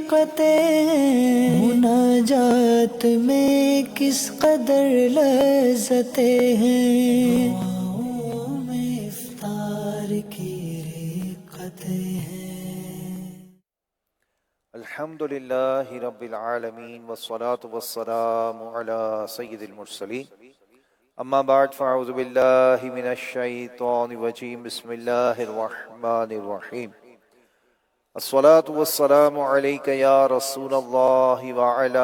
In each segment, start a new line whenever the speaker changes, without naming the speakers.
حقیقتیں ہیں، مناجات میں کس قدر لذتیں ہیں، دعاؤں میں افطار کی رقتیں ہیں۔
الحمد للہ رب العالمین والصلاة والسلام علی سید المرسلین، اما بعد فاعوذ باللہ من الشیطان الرجیم، بسم اللہ الرحمن الرحیم۔ الصلاة والسلام علیک یا رسول اللہ وعلی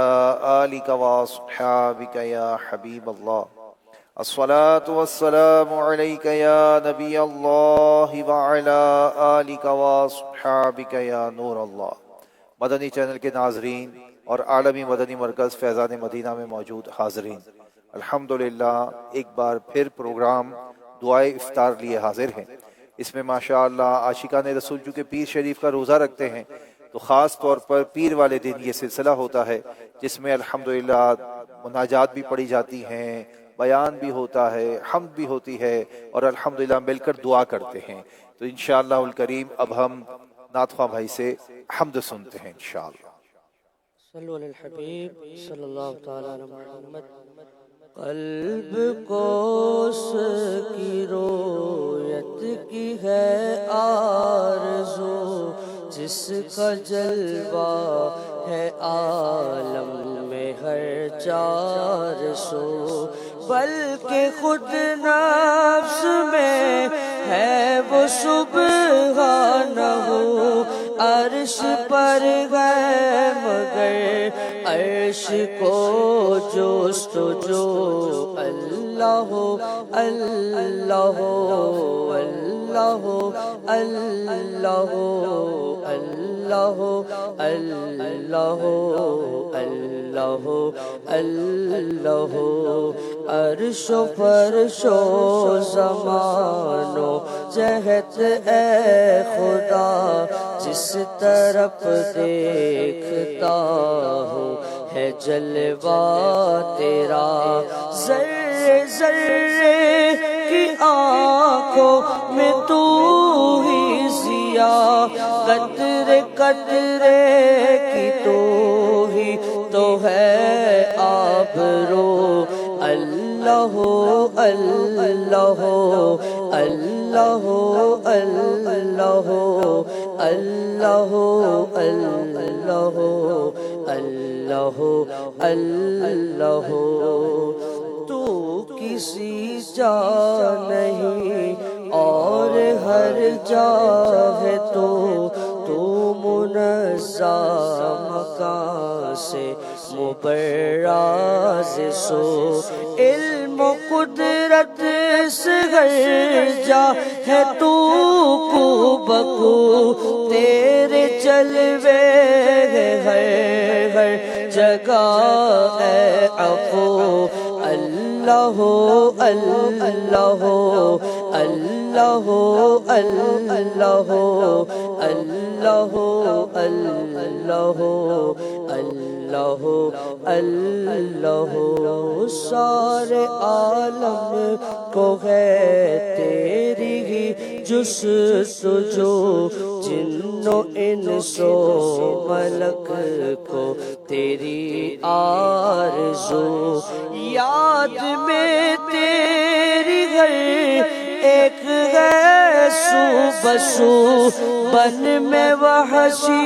آلک واصحابک یا حبیب اللہ۔ الصلاة والسلام علیک یا نبی اللہ وعلی آلک واصحابک یا نور اللہ۔ مدنی چینل کے ناظرین اور عالمی مدنی مرکز فیضان مدینہ میں موجود حاضرین، الحمدللہ ایک بار پھر پروگرام دعائے افطار لیے حاضر ہیں۔ اس میں ماشاءاللہ عاشقان رسول چونکہ پیر شریف کا روزہ رکھتے ہیں تو خاص طور پر پیر والے دن یہ سلسلہ ہوتا ہے جس میں الحمدللہ مناجات بھی پڑھی جاتی ہیں، بیان بھی ہوتا ہے، حمد بھی ہوتی ہے اور الحمدللہ مل کر دعا کرتے ہیں۔ تو انشاءاللہ الکریم اب ہم نعت خواہ بھائی سے حمد سنتے ہیں انشاءاللہ۔
صلو علی الحبیب صلی اللہ تعالی علی محمد۔ قلب کو اس کی رویت کی ہے آرزو، جس کا جلوہ ہے عالم میں ہر چار سو، بلکہ خود نفس میں ہے وہ سبحانہ، عرش پر ہے مگر عرش کو جستجو، اللہ اللہ اللہ اللہ اللہ اللہ اللہ اللہ، عرش و فرش و زمان و جہت اے خدا، جس طرف دیکھتا ہوں ہے جلوہ تیرا، ذرے ذرے کی آنکھوں میں تو ہی ضیا، قطرے قطرے کی تو ہی تو ہے آبرو، اللہ اللہ اللہ اللہ اللہ اللہ اللہ اللہ، تو کسی جا نہیں اور ہر جا ہے تو منزہ مکان سے مبراز سو، علم و قدرت سے ہر جا ہے تو کو بکو، تیرے جلوے ہر جگہ اے عفو، اللہ اللہ اللہ اللہ اللہ اللہ اللہ اللہ، سارے عالم کو ہے تیری ہی جستجو، جن و انس و ملک کو تیری آرزو، یاد میں تیری ہر ایک ہے سو بسو، بن میں وحشی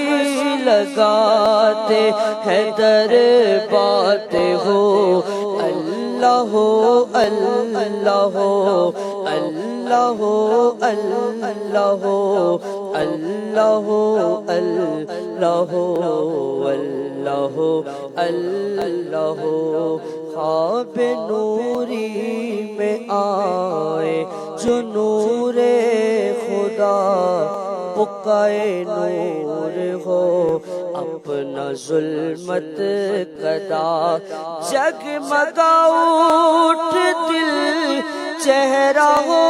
لگاتے ہیں در بات ہو، اللہ اللہ اللہ اللہ اللہ اللہ اللہ، خواب نوری میں آئے جو نور خدا، بقائے نور ہو اپنا ظلمت کدا، جگمگا اٹھ دل چہرہ ہو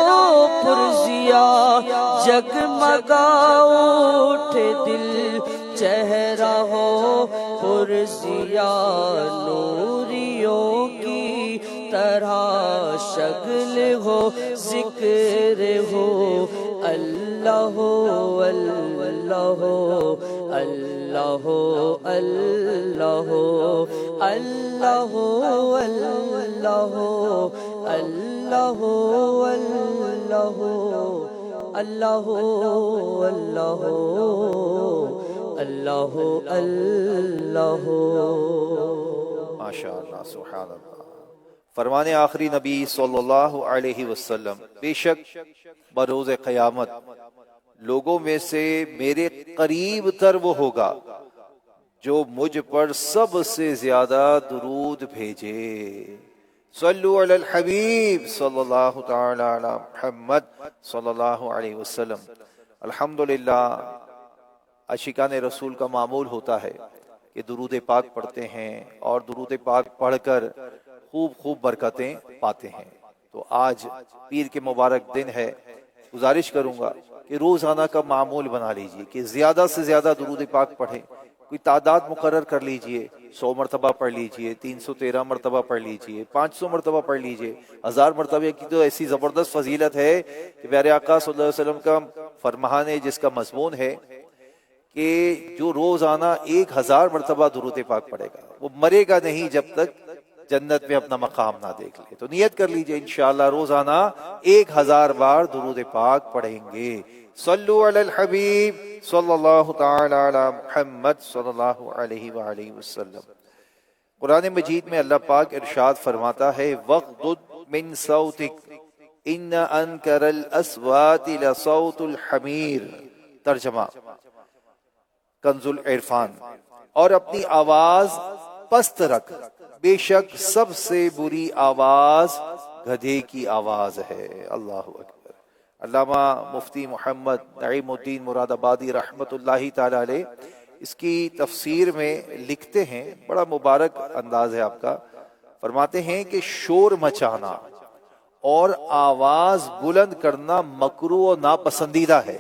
پرزیا، جگمگا اٹھ دل چہرہ ہو پرزیا، نوریوں کی طرح شکل ہو ذکر ہو، اللہ اللہ اللہ اللہ اللہ اللہ اللہ اللہ اللہ اللہ اللہ۔
ماشاءاللہ، سبحان اللہ۔ فرمان آخری نبی صلی اللہ علیہ وسلم، بے شک بروز قیامت لوگوں میں سے میرے قریب تر وہ ہوگا جو مجھ پر سب سے زیادہ درود بھیجے۔ صلو علی الحبیب صلی اللہ تعالی علی محمد صلی اللہ علیہ وسلم۔ الحمدللہ عاشقان رسول کا معمول ہوتا ہے کہ درود پاک پڑھتے ہیں اور درود پاک پڑھ کر خوب برکتیں پاتے ہیں۔ تو آج پیر کے مبارک دن ہے، گزارش کروں گا کہ روزانہ کا معمول بنا لیجئے کہ زیادہ سے زیادہ درود پاک پڑھیں۔ کوئی تعداد مقرر کر لیجئے، 100 مرتبہ پڑھ لیجئے، 313 مرتبہ پڑھ لیجئے، 500 مرتبہ پڑھ لیجئے، 1000 مرتبہ کی تو ایسی زبردست فضیلت ہے کہ پیارے آقا صلی اللہ علیہ وسلم کا فرمان ہے، جس کا مضمون ہے کہ جو روزانہ 1000 مرتبہ درود پاک پڑھے گا وہ مرے گا نہیں جب تک جنت میں اپنا مقام نہ دیکھ لے۔ تو نیت کر لیجئے انشاءاللہ روزانہ 1000 بار درود پاک پڑھیں گے۔ صلو علی الحبیب صلی اللہ تعالی علی محمد صلی اللہ علیہ وآلہ وسلم۔ قرآن مجید میں اللہ پاک ارشاد فرماتا ہے وَغْضُضْ مِن صَوْتِكَ إِنَّ أَنْكَرَ الْأَصْوَاتِ لَصَوْتُ الْحَمِيرِ۔ ترجمہ کنز العرفان، اور اپنی آواز پست رکھ، بے شک سب سے بری آواز گدھے کی آواز ہے۔ اللہ اکبر۔ علامہ مفتی محمد نعیم الدین مراد آبادی رحمت اللہ تعالی علیہ اس کی تفسیر میں لکھتے ہیں، بڑا مبارک انداز ہے آپ کا، فرماتے ہیں کہ شور مچانا اور آواز بلند کرنا مکروہ و ناپسندیدہ ہے،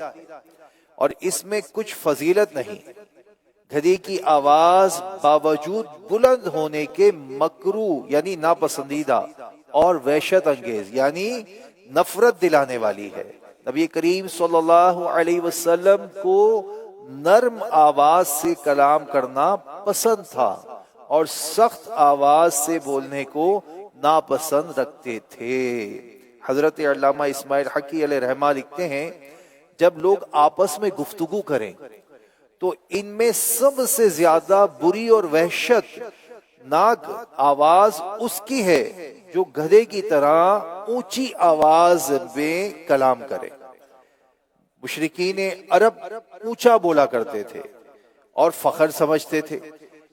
اور اس میں کچھ فضیلت نہیں۔ گدھے کی آواز باوجود بلند ہونے کے مکروہ یعنی ناپسندیدہ اور وحشت انگیز یعنی نفرت دلانے والی ہے۔ نبی کریم صلی اللہ علیہ وسلم کو نرم آواز سے کلام کرنا پسند تھا اور سخت آواز سے بولنے کو ناپسند رکھتے تھے۔ حضرت علامہ اسماعیل حقی علیہ رحمہ لکھتے ہیں جب لوگ آپس میں گفتگو کریں تو ان میں سب سے زیادہ بری اور وحشت ناک آواز اس کی ہے جو گدھے کی طرح اونچی آواز میں کلام کرے۔ مشرکین عرب اونچا بولا کرتے تھے اور فخر سمجھتے تھے۔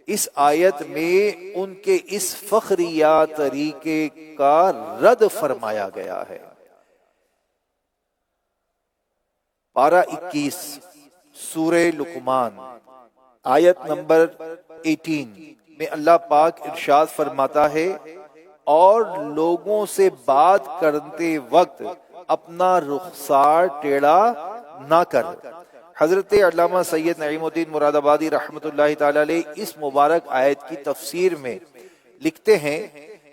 اس آیت میں ان کے اس فخریہ طریقے کا رد فرمایا گیا ہے۔ پارہ 21 سورہ لقمان آیت نمبر 18 میں اللہ پاک ارشاد فرماتا ہے اور لوگوں سے بات کرتے وقت اپنا رخسار ٹیڑھا نہ کر۔ حضرت علامہ سید نعیم الدین مراد آبادی رحمت اللہ تعالی علیہ اس مبارک آیت کی تفسیر میں لکھتے ہیں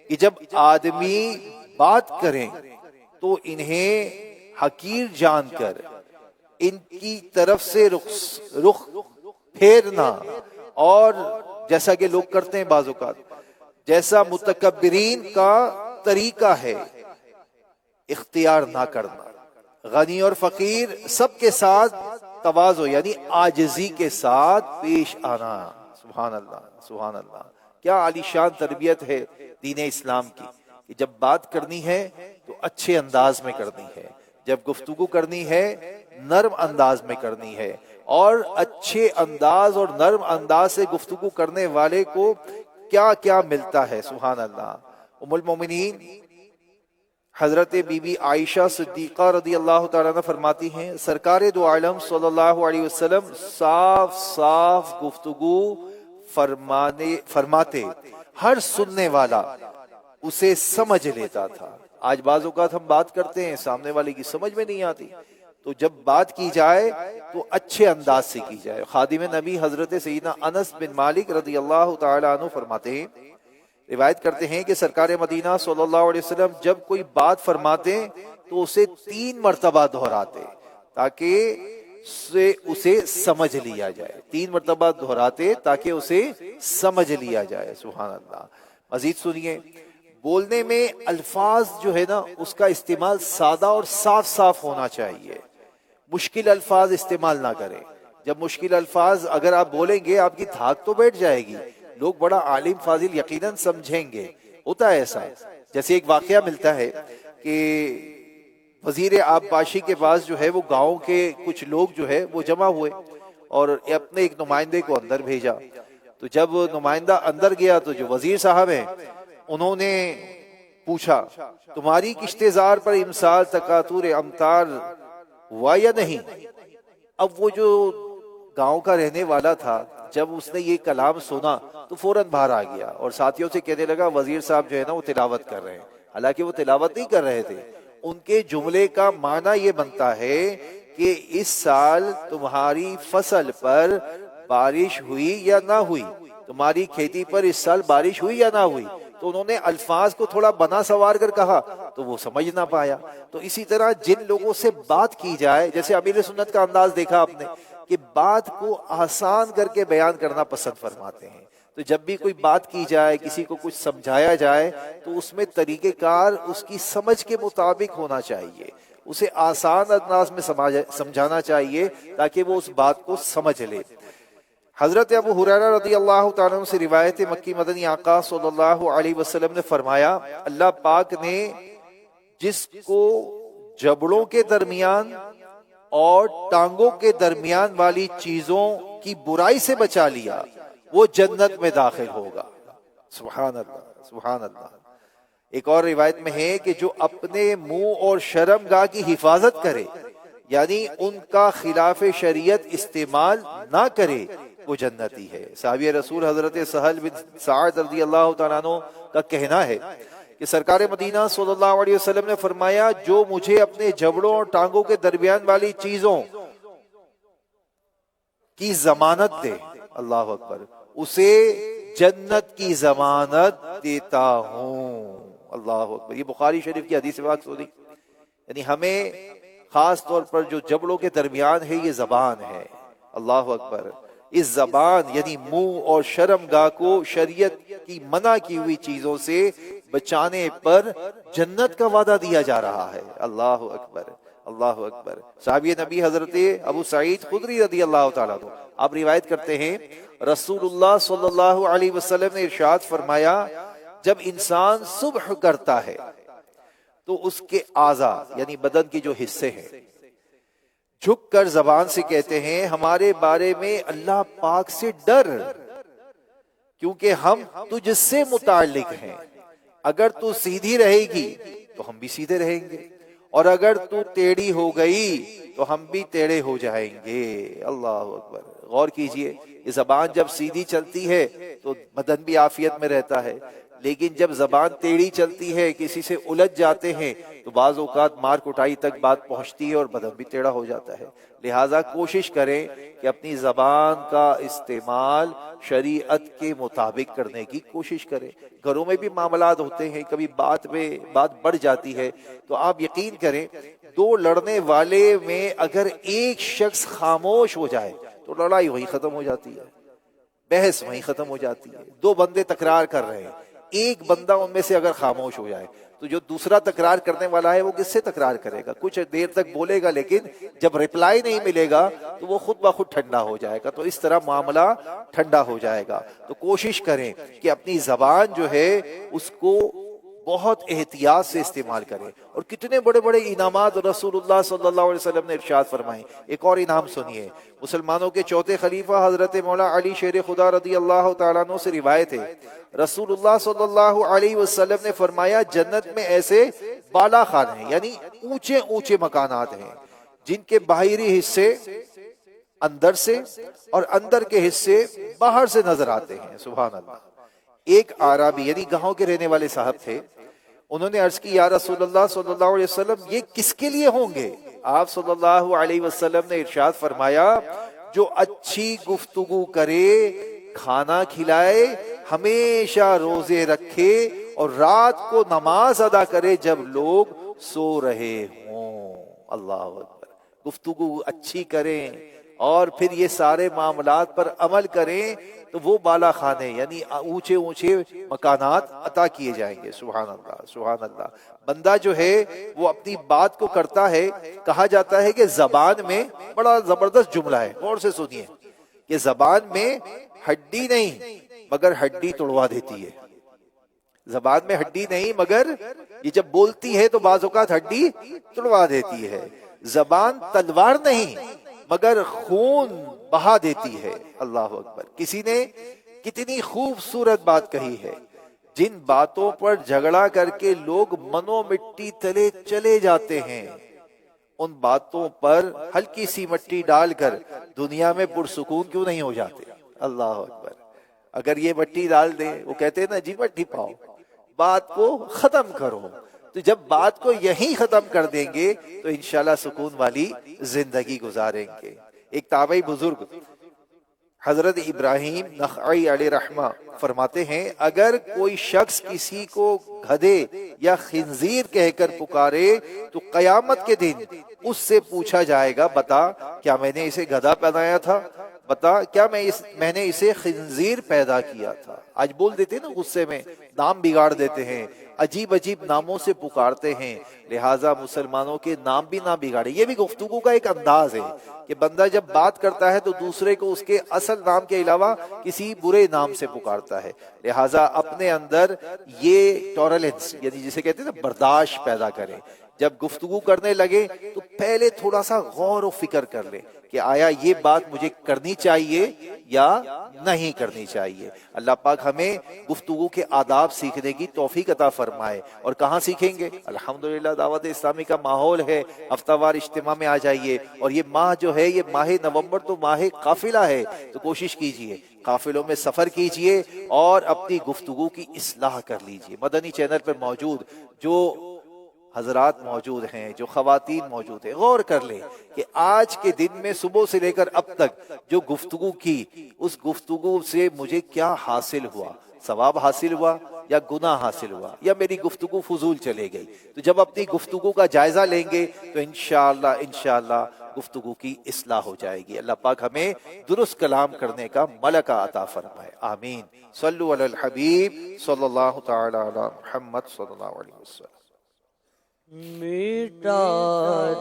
کہ جب آدمی بات کریں تو انہیں حقیر جان کر ان کی طرف سے رخ پھیرنا، اور جیسا کہ لوگ کرتے ہیں بعض اوقات، جیسا متکبرین کا طریقہ ہے اختیار نہ کرنا۔ غنی اور فقیر سب کے ساتھ تواضع یعنی عاجزی کے ساتھ پیش آنا۔ سبحان اللہ، سبحان اللہ، کیا عالیشان تربیت ہے دین اسلام کی کہ جب بات کرنی ہے تو اچھے انداز میں کرنی ہے، جب گفتگو کرنی ہے نرم انداز میں کرنی ہے، اور اچھے انداز اور نرم انداز سے گفتگو کرنے والے کو کیا کیا ملتا ہے۔ سبحان اللہ۔ ام المومنین حضرت بی بی عائشہ صدیقہ رضی اللہ تعالیٰ عنہ فرماتی ہیں سرکار دو عالم صلی اللہ علیہ وسلم صاف صاف گفتگو فرماتے، ہر سننے والا اسے سمجھ لیتا تھا۔ آج بعض اوقات ہم بات کرتے ہیں سامنے والے کی سمجھ میں نہیں آتی، تو جب بات کی جائے تو اچھے انداز سے کی جائے۔ خادم نبی حضرت سیدنا انس بن مالک رضی اللہ تعالیٰ عنہ فرماتے ہیں، روایت کرتے ہیں کہ سرکار مدینہ صلی اللہ علیہ وسلم جب کوئی بات فرماتے تو اسے 3 مرتبہ دہراتے تاکہ سے اسے سمجھ لیا جائے، 3 مرتبہ دہراتے تاکہ اسے سمجھ لیا جائے۔ سبحان اللہ۔ مزید سنیے، بولنے میں الفاظ جو ہے نا اس کا استعمال سادہ اور صاف صاف ہونا چاہیے، مشکل الفاظ استعمال نہ کریں۔ جب مشکل الفاظ اگر آپ بولیں گے آپ کی دھاک تو بیٹھ جائے گی، لوگ بڑا عالم فاضل یقیناً سمجھیں گے۔ ہوتا ہے ایسا، جیسے ایک واقعہ ملتا ہے کہ وزیر آبپاشی کے پاس جو ہے وہ گاؤں کے کچھ لوگ جو ہے وہ جمع ہوئے اور اپنے ایک نمائندے کو اندر بھیجا۔ تو جب نمائندہ اندر گیا تو جو وزیر صاحب ہیں انہوں نے پوچھا تمہاری کشتزار پر امسال تکاتور امطار ہوا یا نہیں؟ اب وہ جو گاؤں کا رہنے والا تھا جب اس نے یہ کلام سنا تو فوراً باہر آ گیا اور ساتھیوں سے کہنے لگا وزیر صاحب جو ہے نا وہ تلاوت کر رہے ہیں، حالانکہ وہ تلاوت نہیں کر رہے تھے۔ ان کے جملے کا معنی یہ بنتا ہے کہ اس سال تمہاری فصل پر بارش ہوئی یا نہ ہوئی، تمہاری کھیتی پر اس سال بارش ہوئی یا نہ ہوئی۔ تو انہوں نے الفاظ کو تھوڑا بنا سوار کر کہا تو وہ سمجھ نہ پایا۔ تو اسی طرح جن لوگوں سے بات کی جائے، جیسے امیر سنت کا انداز دیکھا آپ نے کہ بات کو آسان کر کے بیان کرنا پسند فرماتے ہیں، تو جب بھی کوئی بات کی جائے، کسی کو کچھ سمجھایا جائے تو اس میں طریقہ کار اس کی سمجھ کے مطابق ہونا چاہیے، اسے آسان انداز میں سمجھانا چاہیے تاکہ وہ اس بات کو سمجھ لے۔ حضرت ابو ہریرہ رضی اللہ تعالیٰ عنہ سے روایت مکی مدنی آقا صلی اللہ علیہ وسلم نے فرمایا اللہ پاک نے جس کو جبڑوں کے درمیان اور ٹانگوں کے درمیان والی چیزوں کی برائی سے بچا لیا وہ جنت میں داخل ہوگا۔ سبحان اللہ، سبحان اللہ۔ ایک اور روایت میں ہے کہ جو اپنے منہ اور شرمگاہ کی حفاظت کرے، یعنی ان کا خلاف شریعت استعمال نہ کرے، وہ جنتی ہے۔ صحابی رسول حضرت سہل بن سعد رضی اللہ تعالیٰ عنہ کا کہنا ہے کہ سرکار مدینہ صلی اللہ علیہ وسلم نے فرمایا جو مجھے اپنے جبڑوں اور ٹانگوں کے درمیان والی چیزوں کی ضمانت دے، اللہ اکبر، اسے جنت کی ضمانت دیتا ہوں۔ اللہ اکبر۔ یہ بخاری شریف کی حدیث پاک سنی، یعنی ہمیں خاص طور پر جو جبڑوں کے درمیان ہے یہ زبان ہے، اللہ اکبر، اس زبان یعنی منہ اور شرمگاہ کو شریعت کی منع کی ہوئی چیزوں سے بچانے پر جنت کا وعدہ دیا جا رہا ہے۔ اللہ اکبر، اللہ اکبر۔ صحابی نبی حضرت ابو سعید خدری رضی اللہ تعالیٰ عنہ آپ روایت کرتے ہیں رسول اللہ صلی اللہ علیہ وسلم نے ارشاد فرمایا جب انسان صبح کرتا ہے تو اس کے اعضاء یعنی بدن کے جو حصے ہیں جھک کر زبان سے کہتے ہیں ہمارے بارے میں اللہ پاک سے ڈر، کیونکہ ہم تجھ سے متعلق ہیں، اگر تو سیدھی رہے گی تو ہم بھی سیدھے رہیں گے، اور اگر تو ٹیڑھی ہو گئی تو ہم بھی ٹیڑھے ہو جائیں گے۔ اللہ اکبر۔ غور کیجئے، یہ زبان جب سیدھی چلتی ہے تو بدن بھی عافیت میں رہتا ہے، لیکن جب زبان ٹیڑھی چلتی ہے، کسی سے الجھ جاتے ہیں تو بعض اوقات مار کٹائی تک بات پہنچتی ہے اور بدن بھی ٹیڑھا ہو جاتا ہے۔ لہٰذا کوشش کریں کہ اپنی زبان کا استعمال شریعت کے مطابق کرنے کی کوشش کریں۔ گھروں میں بھی معاملات ہوتے ہیں، کبھی بات بڑھ جاتی ہے تو آپ یقین کریں دو لڑنے والے میں اگر ایک شخص خاموش ہو جائے تو لڑائی وہیں ختم ہو جاتی ہے، بحث وہیں ختم ہو جاتی ہے۔ دو بندے تکرار کر رہے ہیں، ایک بندہ ان میں سے اگر خاموش ہو جائے تو جو دوسرا تکرار کرنے والا ہے وہ کس سے تکرار کرے گا؟ کچھ دیر تک بولے گا لیکن جب ریپلائی نہیں ملے گا تو وہ خود بخود ٹھنڈا ہو جائے گا، تو اس طرح معاملہ ٹھنڈا ہو جائے گا۔ تو کوشش کریں کہ اپنی زبان جو ہے اس کو بہت احتیاط سے استعمال کریں۔ اور کتنے بڑے بڑے انعامات رسول اللہ صلی اللہ علیہ وسلم نے ارشاد فرمائے۔ ایک اور انعام سنیے، مسلمانوں کے چوتھے خلیفہ حضرت مولا علی شیر خدا رضی اللہ تعالیٰ عنہ سے روایت ہے رسول اللہ صلی اللہ علیہ وسلم نے فرمایا جنت میں ایسے بالا خان ہیں یعنی اونچے اونچے مکانات ہیں جن کے باہری حصے اندر سے اور اندر کے حصے باہر سے نظر آتے ہیں۔ سبحان اللہ۔ ایک اعرابی یعنی گاؤں کے رہنے والے صاحب تھے، انہوں نے عرض کی یا رسول اللہ صلی اللہ علیہ وسلم یہ کس کے لیے ہوں گے؟ آپ صلی اللہ علیہ وسلم نے ارشاد فرمایا جو اچھی گفتگو کرے، کھانا کھلائے، ہمیشہ روزے رکھے اور رات کو نماز ادا کرے جب لوگ سو رہے ہوں۔ اللہ اکبر۔ گفتگو اچھی کریں اور پھر یہ سارے معاملات پر عمل کریں تو وہ بالا خانے یعنی اونچے اونچے مکانات عطا کیے جائیں گے. سبحان اللہ سبحان اللہ. بندہ جو ہے وہ اپنی بات کو کرتا ہے. کہا جاتا ہے کہ زبان میں بڑا زبردست جملہ ہے, غور سے سنیے, کہ زبان میں ہڈی نہیں مگر ہڈی توڑوا دیتی ہے. زبان میں ہڈی نہیں مگر یہ جب بولتی ہے تو بعض اوقات ہڈی توڑوا دیتی ہے. زبان تلوار نہیں مگر خون بہا دیتی ہے. اللہ اکبر. کسی نے کتنی خوبصورت بات کہی ہے, جن باتوں پر جھگڑا کر کے لوگ منو مٹی تلے چلے جاتے ہیں, ان باتوں پر ہلکی سی مٹی ڈال کر دنیا میں پرسکون کیوں نہیں ہو جاتے. اللہ اکبر. اگر یہ مٹی ڈال دیں, وہ کہتے ہیں نا جی مٹی پاؤ, بات کو ختم کرو, تو جب بات کو یہیں ختم کر دیں گے تو انشاءاللہ سکون والی زندگی گزاریں گے. ایک تابعی بزرگ حضرت ابراہیم نخعی علیہ رحمہ فرماتے ہیں, اگر کوئی شخص کسی کو گدھے یا خنزیر کہہ کر پکارے تو قیامت کے دن اس سے پوچھا جائے گا, بتا کیا میں نے اسے گدھا بنایا تھا, بتا کیا میں نے اسے خنزیر پیدا کیا تھا. آج بول دیتے ہیں نا غصے میں, نام بگاڑ دیتے ہیں, عجیب عجیب ناموں سے پکارتے ہیں. لہٰذا مسلمانوں کے نام بھی نہ بگاڑے. یہ بھی گفتگو کا ایک انداز ہے کہ بندہ جب بات کرتا ہے تو دوسرے کو اس کے اصل نام کے علاوہ کسی برے نام سے پکارتا ہے. لہٰذا اپنے اندر یہ ٹالرنس یعنی جسے کہتے ہیں نا برداشت پیدا کریں. جب گفتگو کرنے لگے تو پہلے تھوڑا سا غور و فکر کر لیں کہ آیا یہ بات مجھے کرنی چاہیے یا نہیں کرنی چاہیے. اللہ پاک ہمیں گفتگو کے آداب سیکھنے کی توفیق عطا فرمائے. اور کہاں سیکھیں گے؟ الحمدللہ دعوت اسلامی کا ماحول ہے, ہفتہ وار اجتماع میں آ جائیے. اور یہ ماہ جو ہے یہ ماہ نومبر تو ماہ قافلہ ہے, تو کوشش کیجئے قافلوں میں سفر کیجئے اور اپنی گفتگو کی اصلاح کر لیجئے. مدنی چینل پر موجود جو حضرات موجود ہیں, جو خواتین موجود ہیں, غور کر لیں کہ آج کے دن میں صبح سے لے کر اب تک جو گفتگو کی, اس گفتگو سے مجھے کیا حاصل ہوا, ثواب حاصل ہوا یا گناہ حاصل ہوا, یا میری گفتگو فضول چلے گئی. تو جب اپنی گفتگو کا جائزہ لیں گے تو انشاءاللہ گفتگو کی اصلاح ہو جائے گی. اللہ پاک ہمیں درست کلام کرنے کا ملکہ عطا فرمائے. آمین. صلو علی الحبیب صلی اللہ تعالی علی محمد صلی اللہ علیہ وسلم.
مٹا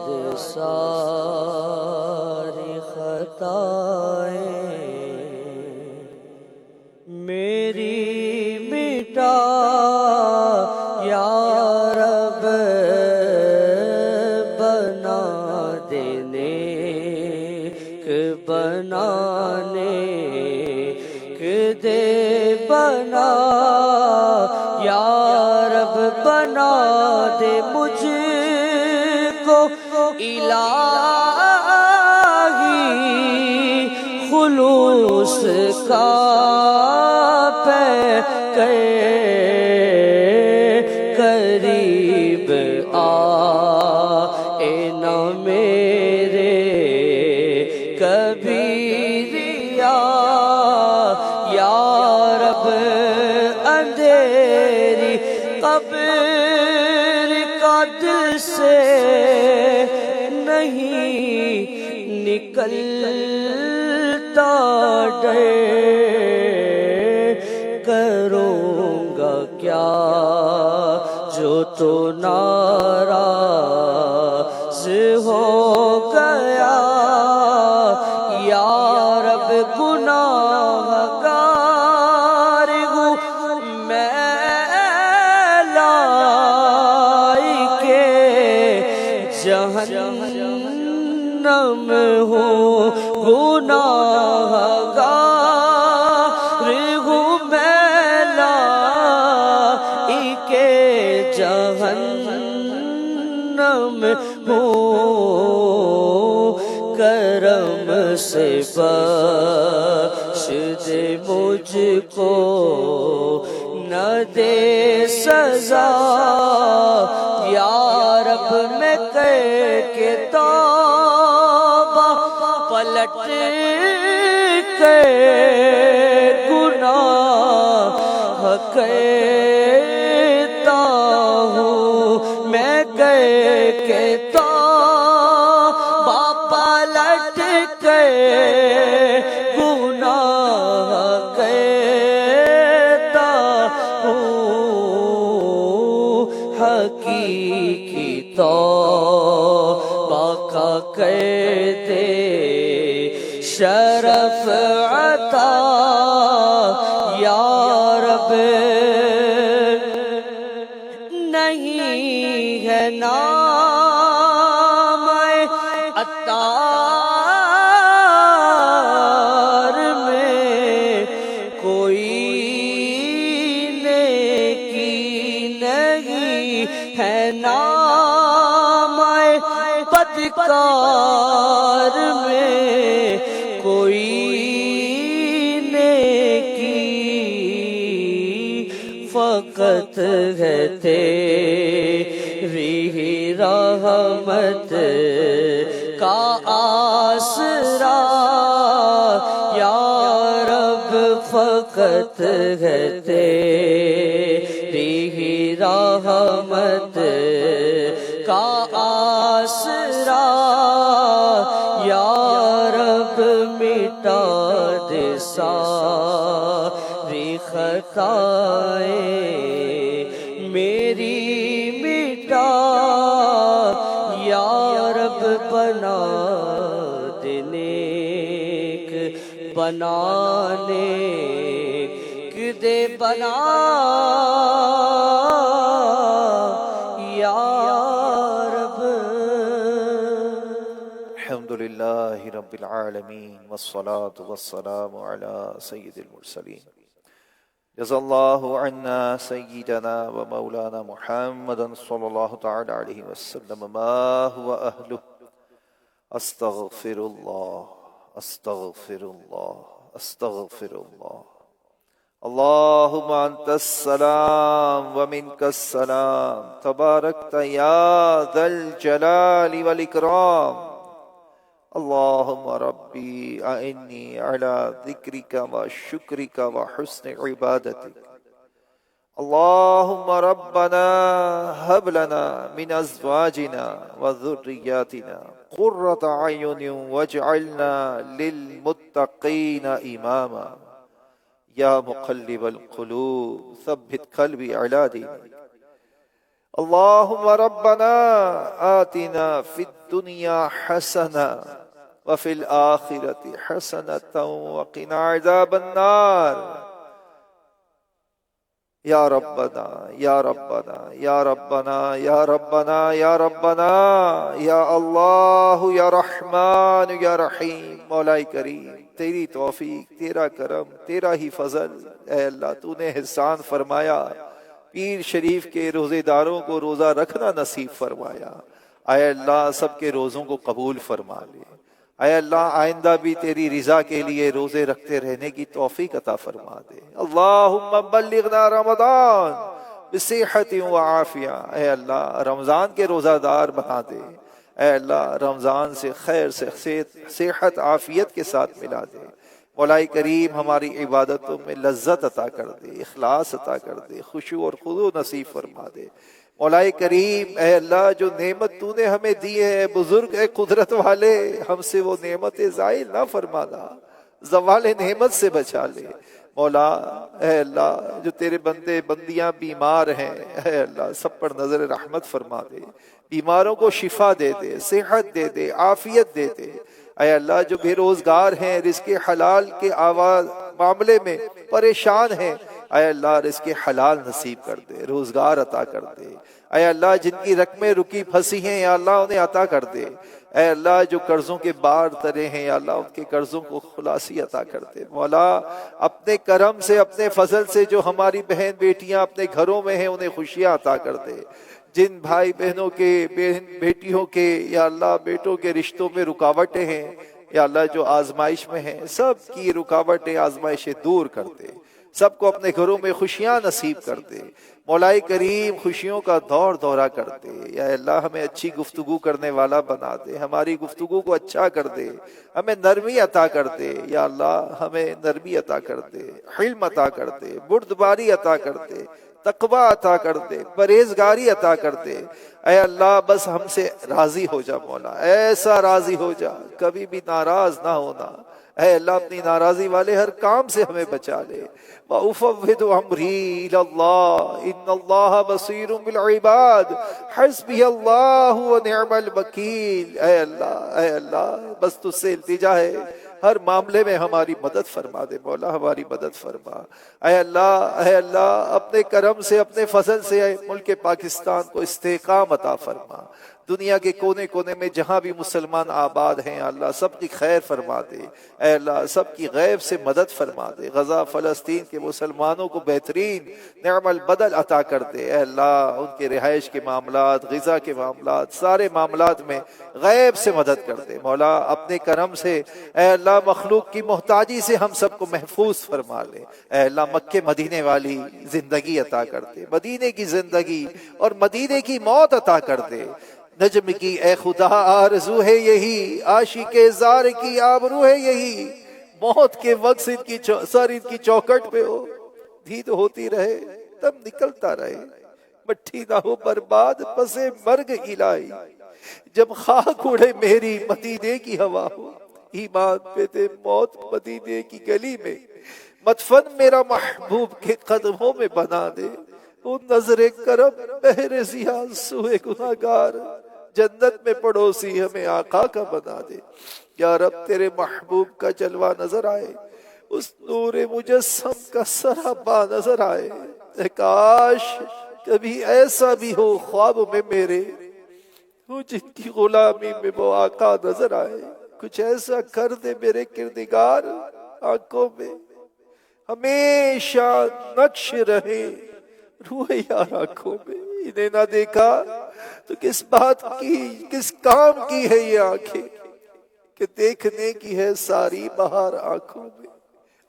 دے ساری خطائیں میری, مٹا یا رب, بنا دینے بنانے دے, بنا یا رب, بنا دے مجھ کو الہی خلوص کا قریب آئے نہ میرے کبھی ریا, یا رب اندھیری قبر کا دل سے نہیں نکلتا ڈر, کروں گا کیا جو تو ناراض ہو گیا, یا رب گناہ گار ہوں میں لائق جہنم ہوں, گناہ گار ہوں میں لائق جہنم ہوں, کرم سے بخش دے مجھ کو, نہ دے سزا, یا رب میں کر کے توبہ پلٹ کے گناہ کرتا ہوں, میں کر کے توبہ نام بدکار میں کوئی نیکی، فقط ہے تیری رحمت کا آسرا یا رب، فقط ہے تیری رحمت کا آسرا یا رب، مٹا دے ساری خطائیں میری، مٹا یا رب، بنا دے نیک، بنانے دے بنا یا رب۔
الحمد للہ رب العالمین والصلاة والسلام علی سید المرسلین، جزا اللہ عنا سیدنا و مولانا محمد صلی اللہ تعالی علیہ وسلم ما هو اہلہ۔ استغفر اللہ استغفر اللہ استغفر اللہ۔ اللہم انت السلام ومنک السلام، تبارکت یا ذا الجلال والاکرام۔ اللہم ربی اعنی علی ذکرک و شکرک و حسن عبادتک۔ اللہم ربنا هب لنا من ازواجنا و ذریاتنا قرۃ اعین واجعلنا للمتقین اماما، یا مقلب القلوب ثبت قلبی علی دینک۔ اللہم ربنا آتنا فی الدنیا حسنہ وفی الآخرۃ حسنۃ وقنا عذاب النار۔ یا ربنا یا ربنا یا ربنا یا ربنا یا ربنا یا اللہ یا رحمان یا رحیم۔ مولا کریم، تیری توفیق، تیرا کرم، تیرا ہی فضل، اے اللہ تو نے احسان فرمایا، پیر شریف کے روزے داروں کو روزہ رکھنا نصیب فرمایا۔ اے اللہ سب کے روزوں کو قبول فرما لے۔ اے اللہ آئندہ بھی تیری رضا کے لیے روزے رکھتے رہنے کی توفیق عطا فرما دے۔ اللہم بلغنا رمضان بصحت و عافیہ، اے اللہ رمضان کے روزہ دار بنا دے۔ اے اللہ رمضان سے خیر سے صحت عافیت کے ساتھ ملا دے۔ مولا کریم ہماری عبادتوں میں لذت عطا کر دے، اخلاص عطا کر دے، خشوع اور خضوع نصیب فرما دے۔ مولا کریم اے اللہ جو نعمت تو نے ہمیں دی ہے، بزرگ اے قدرت والے، ہم سے وہ نعمت ضائع نہ فرمانا، زوال نعمت سے بچا لے۔ مولا اے اللہ جو تیرے بندے بندیاں بیمار ہیں، اے اللہ سب پر نظر رحمت فرما دے، بیماروں کو شفا دے دے، صحت دے دے، عافیت دے دے۔ اے اللہ جو بے روزگار ہیں، رزق حلال کے معاملے میں پریشان ہیں، اے اللہ رزق حلال نصیب کر دے، روزگار عطا کر دے۔ اے اللہ جن کی رقمیں رکی پھنسی ہیں یا اللہ انہیں عطا کر دے۔ اے اللہ جو قرضوں کے بار ترے ہیں یا اللہ ان کے قرضوں کو خلاصی عطا کر دے۔ مولا اپنے کرم سے، اپنے فضل سے جو ہماری بہن بیٹیاں اپنے گھروں میں ہیں انہیں خوشیاں عطا کر دے۔ جن بھائی بہنوں کے، بہن بیٹیوں کے یا اللہ بیٹوں کے رشتوں میں رکاوٹیں ہیں یا اللہ جو آزمائش میں ہیں، سب کی رکاوٹیں آزمائشیں دور کر دے، سب کو اپنے گھروں میں خوشیاں نصیب کر دے۔ مولا کریم خوشیوں کا دور دورہ کر دے، یا اللہ ہمیں اچھی گفتگو کرنے والا بنا دے، ہماری گفتگو کو اچھا کر دے، ہمیں نرمی عطا کر دے، یا اللہ ہمیں نرمی عطا کر دے، حلم عطا کر دے، بردباری عطا کر دے، تقوی عطا کر دے، پرہیزگاری عطا کر دے۔ اے اللہ بس ہم سے راضی ہو جا مولا، ایسا راضی ہو جا کبھی بھی ناراض نہ ہونا۔ اے اللہ اپنی ناراضی والے ہر کام سے ہمیں بچا لے۔ وَأُفَوِّضُ أَمْرِي إِلَى اللَّهِ إِنَّ اللَّهَ بَصِيرٌ بِالْعِبَادِ حَسْبِيَ اللَّهُ وَنِعْمَ الْوَكِيلُ۔ اے اللہ بس تجھ سے التجا ہے، ہر معاملے میں ہماری مدد فرما دے مولا، ہماری مدد فرما۔ اے اللہ اپنے کرم سے، اپنے فضل سے ملک پاکستان کو استحکام عطا فرما، دنیا کے کونے کونے میں جہاں بھی مسلمان آباد ہیں اللہ سب کی خیر فرما دے، اے اللہ سب کی غیب سے مدد فرما دے، غزہ فلسطین کے مسلمانوں کو بہترین نعم البدل عطا کر دے، اے اللہ ان کے رہائش کے معاملات، غذا کے معاملات، سارے معاملات میں غیب سے مدد کر دے مولا، اپنے کرم سے اے اللہ مخلوق کی محتاجی سے ہم سب کو محفوظ فرما لے، اے اللہ مکے مدینے والی زندگی عطا کر دے، مدینے کی زندگی اور مدینے کی موت عطا کر دے، نجم کی اے خدا آرزو ہے یہی، عاشق زار کی آبرو ہے یہی، موت کے وقت ان کی سر ان کی چوکٹ پہ ہو، دھید ہوتی رہے تب نکلتا رہے، مٹھی نہ ہو برباد پسے مرگ الہی، جب خاک اڑے میری مدینے کی ہوا ہو، ایمان پہ دے موت مدینے کی گلی میں، مدفن میرا محبوب کے قدموں میں بنا دے، وہ نظر کرم بہر سیاہ سوئے گناہگار، جنت میں پڑوسی ہمیں آقا کا بنا دے، یا رب تیرے محبوب کا جلوہ نظر آئے، اس نور مجسم کا سراپا نظر آئے، اے کاش کبھی ایسا بھی ہو خواب میں میرے، وہ جن کی غلامی میں وہ آقا نظر آئے، کچھ ایسا کر دے میرے کردگار، آنکھوں میں ہمیشہ نقش رہے روح یار آنکھوں میں، انہیں نہ دیکھا تو کس بات کی کس کام کی ہے یہ آنکھیں کہ دیکھنے کی ہے ساری بہار آنکھوں میں،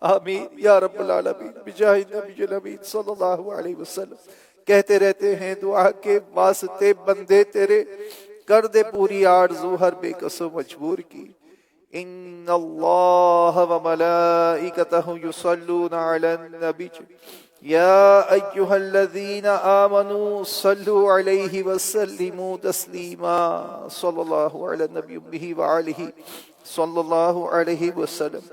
آمین یا رب العالمین بجاہ نبی الامین صلی اللہ علیہ وسلم۔ کہتے رہتے ہیں دعا کے واسطے بندے تیرے، کر دے پوری آرزو ہر بے کس و مجبور کی، ان اللہ وملائکتہ یصلون علی النبی یا ایہا الذین آمنوا صلوا علیہ وسلموا تسلیما، صلی اللہ علی النبی امہ وآلہ صلی اللہ علیہ وسلم،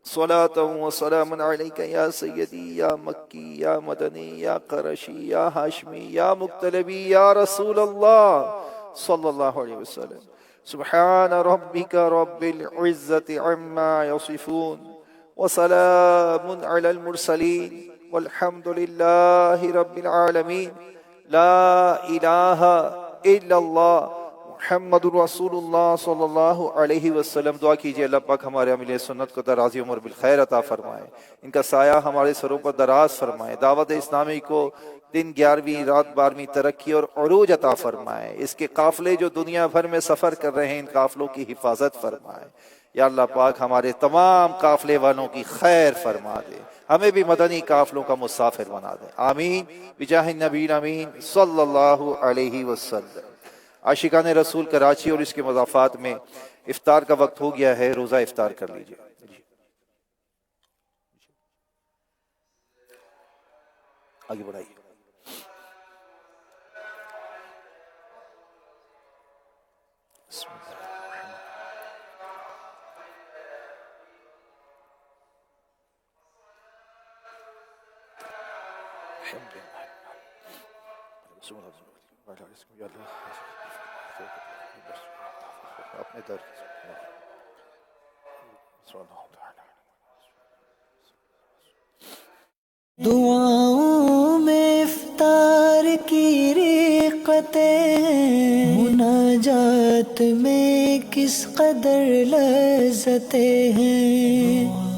صلاة و سلام علیک یا سیدی یا مکی یا مدنی یا قرشی یا ہاشمی یا مقتلبی یا رسول اللہ صلی اللہ علیہ وسلم، سبحان ربک رب العزت عما یصفون وسلام علی المرسلین والحمد للہ رب العالمین، لا الہ الا اللہ محمد رسول اللہ صلی اللہ علیہ وسلم۔ دعا کیجئے اللہ پاک ہمارے عامل سنت کو درازی عمر بالخیر عطا فرمائے، ان کا سایہ ہمارے سروں پر دراز فرمائے، دعوت اسلامی کو دن 11ویں رات 12ویں ترقی اور عروج عطا فرمائے، اس کے قافلے جو دنیا بھر میں سفر کر رہے ہیں ان قافلوں کی حفاظت فرمائے، یا اللہ پاک ہمارے تمام قافلے والوں کی خیر فرما دے، ہمیں بھی مدنی قافلوں کا مسافر بنا دے، آمین بجاہ النبی امین صلی اللہ علیہ وسلم۔ عاشقان رسول کراچی اور اس کے مضافات میں افطار کا وقت ہو گیا ہے، روزہ افطار کر لیجئے۔ آگے بڑھائیے۔ بسم اللہ اپنے در
دعاؤں میں افطار کی رقطیں ہیں، مناجات میں کس قدر لذتیں ہیں،